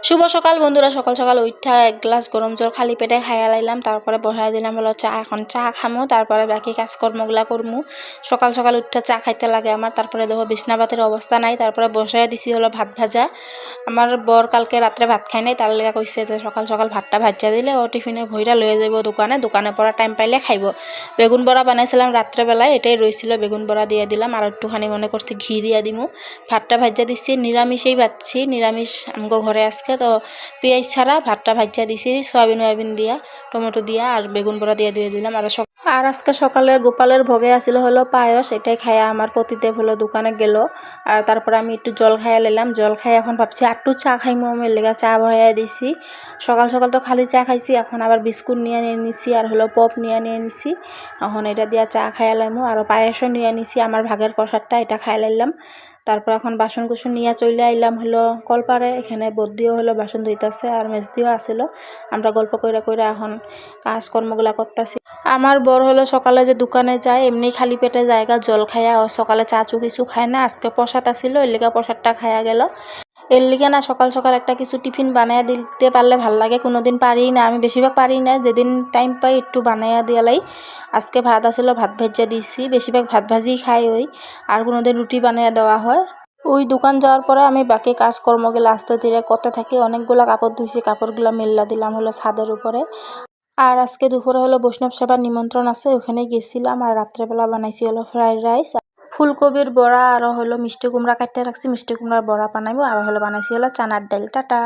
শুভ সকাল বন্ধুরা, সকাল সকাল উঠা এক গ্লাস গরম জল খালি পেটে খাইয়া লাইলাম। তারপরে বসাই দিলাম হলো চা। এখন চা খামো, তারপরে বাকি কাজকর্মগুলা করমু। সকাল সকাল উঠা চা খাইতে লাগে আমার। তারপরে দেখো বিছনাপাতের অবস্থা নাই, তারপরে বসাই দিছি হলো ভাত ভাজা। আমার বর কালকে রাত্রে ভাত খাই নাই, তার লেগে কইছে যে সকাল সকাল ভাতটা ভাজা দিলে ও টিফিনে ভইরা লয়ে যাব দোকানে পড়া টাইম পাইলে খাইব। বেগুন বড়া বানাইছিলাম রাত্রেবেলায়, এটাই রইছিল, বেগুন বড়া দিয়ে দিলাম। আর একটুখানি মনে করছি ঘি দিয়ে দিমু। ভাতটা ভাজা দিচ্ছি, নিরামিষেই ভাজছি, নিরামিষ আমগো ঘরে আজকে তো পেঁয়াজ ছাড়া ভাতটা ভাজা দিছি সয়াবিন দিয়া, টমেটো দিয়া আর বেগুন বড়া দিয়ে দিলাম। আর আজকে সকালে গোপালের ভোগে আসিল হলো পায়স, এটাই খাইয়া আমার পতিদেব হলো দোকানে গেল। আর তারপরে আমি একটু জল খাইয়া নিলাম। জল খাই এখন ভাবছি একটু চা খাইমু, আমি লেগা চা বসাইয়া দিছি। সকাল সকাল তো খালি চা খাইছি, এখন আবার বিস্কুট নিয়ে নিছি আর হলো পপ নিয়ে নিছি। এখন এটা দিয়া চা খাইয়া লাইমু, আর পায়েসও নিয়ে নিছি, আমার ভাগের প্রসাদটা এটা খাইয়া লাইলাম। তারপর এখন বাসন কুসন নিয়ে চলে আইলাম হলো কলপারে। এখানে বদ্দিও হলো বাসন ধুইতাছে আর মেজদিও আসিল। আমরা গল্প কইরা কইরা এখন কাজকর্মগুলা করতেছি। আমার বর হলো সকালে যে দোকানে যায় এমনি খালি পেটে জায়গা জল খায়া, ও সকালে চা চু কিছু খায় না। আজকে প্রসাদ আসিল, এর লিগা প্রসাদটা খায়া গেল। এর লিগে না সকাল সকাল একটা কিছু টিফিন বানাইয়া দিতে পারলে ভাল লাগে। কোনোদিন পারি না, আমি বেশিরভাগ পারি না, যেদিন টাইম পাই একটু বানাইয়া দিয়ালাই। আজকে ভাত আসিল, ভাত ভাজা দিছি, বেশিরভাগ ভাত ভাজি খাই ওই, আর কোনোদিন রুটি বানাইয়া দেওয়া হয়। ওই দোকান যাওয়ার পরে আমি বাকি কাজকর্মগুলো আস্তে ধীরে করতে থাকি। অনেকগুলো কাপড় ধুইছি, কাপড়গুলো মেল্লা দিলাম হলো ছাদের উপরে। আর আজকে দুপুরে হলো বৈষ্ণব সেবার নিমন্ত্রণ আছে, ওখানে গেছিলাম। আর রাত্রেবেলা বানাইছি হলো ফ্রাইড রাইস, ফুলকপির বড়া, আর হলো মিষ্টি কুমড়া কাটতে রাখছি, মিষ্টি কুমড়ার বড়া বানাইবো। আর হলো বানাইছি হলো চানার ডাল। টাটা।